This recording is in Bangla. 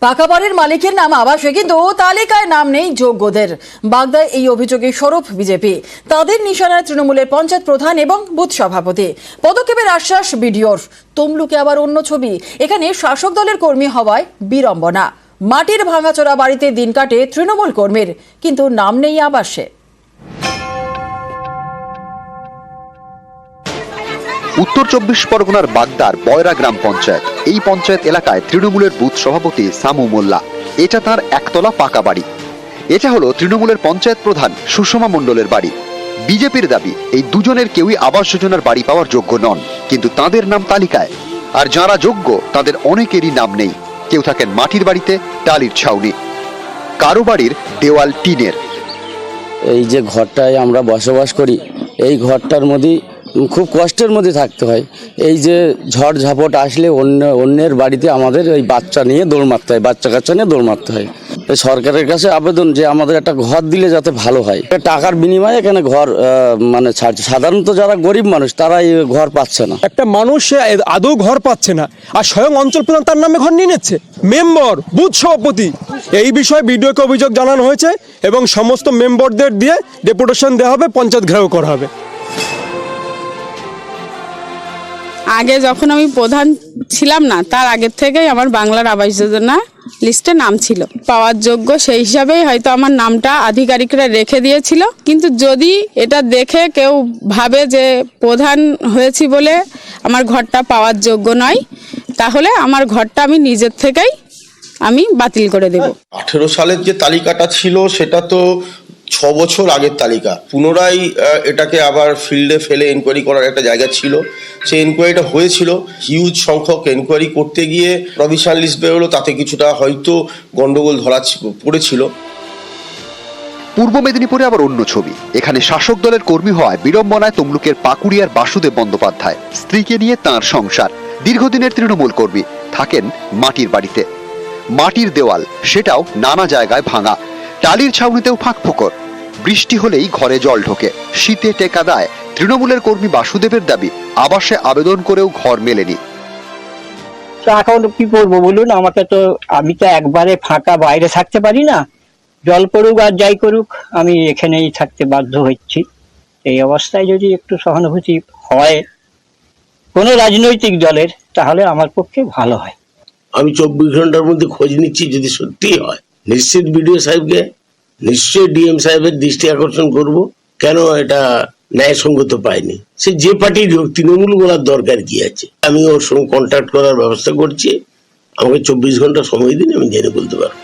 পাকা বাড়ির মালিকের নাম আবাসে, কিন্তু তালিকায় নাম নেই যোগ্যদের। বাগদায় এই অভিযোগে সরব বিজেপি। তাদের নিশানায় তৃণমূলের পঞ্চায়েত প্রধান এবং বুথ সভাপতি। পদক্ষেপের আশ্বাস বিডিওর। তমলুকে আবার অন্য ছবি। এখানে শাসক দলের কর্মী হওয়ায় বিড়ম্বনা। মাটির ভাঙাচোরা বাড়িতে দিন কাটে তৃণমূল কর্মীর, কিন্তু নাম নেই আবাসে। উত্তর 24 পরগনার বাগদার বয়রা গ্রাম পঞ্চায়েত। এই পঞ্চায়েত এলাকায় তৃণমূলের বুথ সভাপতি সামু মোল্লা। এটা তার একতলা পাকা বাড়ি। এটা হলো তৃণমূলের পঞ্চায়েত প্রধান সুষমা মণ্ডলের বাড়ি। বিজেপির দাবি এই দুজনের কেউই আবাস যোজনার বাড়ি পাওয়ার যোগ্য নন, কিন্তু তাদের নাম তালিকায়। আর যারা যোগ্য তাদের অনেকেরই নাম নেই। কেউ থাকেন মাটির বাড়িতে, টালির ছাউনি, কারো বাড়ির দেওয়াল টিনের। এই যে ঘরটায় আমরা বসবাস করি, এই ঘরটার মধ্যে খুব কষ্টের মধ্যে থাকতে হয়। এই যে ঝড় ঝাপট আসলে অন্যের বাড়িতে আমাদের ওই বাচ্চা নিয়ে দৌড় মারতে হয়, বাচ্চা কাচ্চা নিয়ে দৌড় মারতে হয়। সরকারের কাছে আবেদন যে আমাদের একটা ঘর দিলে যাতে ভালো হয়। টাকার বিনিময়ে এখানে ঘর মানে সাধারণত যারা গরিব মানুষ তারা এই ঘর পাচ্ছে না। একটা মানুষ আদৌ ঘর পাচ্ছে না, আর স্বয়ং অঞ্চল প্রধান তার নামে ঘর নিয়ে নিচ্ছে। মেম্বার, বুথ সভাপতি, এই বিষয়ে বিডিওকে অভিযোগ জানানো হয়েছে এবং সমস্ত মেম্বারদের দিয়ে ডেপুটেশন দেওয়া হবে, পঞ্চায়েত ঘেরাও করা হবে। আগে যখন আমি প্রধান ছিলাম না, তার আগের থেকেই আমার বাংলার আবাস যোজনা লিস্টে নাম ছিল, পাওয়ার যোগ্য। সেই হিসাবেই হয়তো আমার নামটা আধিকারিকরা রেখে দিয়েছিল। কিন্তু যদি এটা দেখে কেউ ভাবে যে প্রধান হয়েছি বলে আমার ঘরটা পাওয়ার যোগ্য নয়, তাহলে আমার ঘরটা আমি নিজের থেকেই আমি বাতিল করে দেব। 18 সালের যে তালিকাটা ছিল সেটা তো 6 বছর আগের তালিকা। পুনরায় এটাকে আবার ফিল্ডে ফেলে এনকোয়ারি করার একটা জায়গা ছিল। সেই এনকোয়ারিটা হয়েছিল, হিউজ সংখ্যক এনকোয়ারি করতে গিয়ে প্রভিশন লিস্ট বেরোলো, তাতে কিছুটা হয়তো গন্ডগোল ধরা পড়েছিল। পূর্ব মেদিনীপুরে আবার অন্য ছবি। এখানে শাসক দলের কর্মী হওয়ায় বিড়ম্বনায় তমলুকের পাকুড়িয়ার বাসুদেব বন্দ্যোপাধ্যায়। স্ত্রীকে নিয়ে তাঁর সংসার। দীর্ঘদিনের তৃণমূল কর্মী, থাকেন মাটির বাড়িতে। মাটির দেওয়াল, সেটাও নানা জায়গায় ভাঙা। টালির ছাউনিতেও ফাঁক ফোকর। বৃষ্টি হলেই ঘরে জল ঢোকে। শীতে টেকা দেয় তৃণমূলের কর্মী বাসুদেবের দাবি, আবাসে আবেদন করেও ঘর মেলেনি। এখন কি করবো বলুন, আমাকে তো, আমি তো একবারে ফাঁকা বাইরে থাকতে পারি না। জল পড়ুক আর যাই করুক, আমি এখানেই থাকতে বাধ্য হচ্ছি। এই অবস্থায় যদি একটু সহানুভূতি হয় কোনো রাজনৈতিক দলের, তাহলে আমার পক্ষে ভালো হয়। আমি 24 ঘন্টার মধ্যে খোঁজ নিচ্ছি, যদি সত্যি হয় নিশ্চিত বিডিও সাহেবকে, নিশ্চয়ই ডিএম সাহেবের দৃষ্টি আকর্ষণ করব। কেন এটা ন্যায়সঙ্গত পাইনি? সে যে পার্টির হোক, তৃণমূল বলার দরকার কি আছে? আমি ওর সঙ্গে কন্ট্যাক্ট করার ব্যবস্থা করছি। আমাকে 24 ঘন্টা সময় দিন, আমি জেনে বলতে পারবো।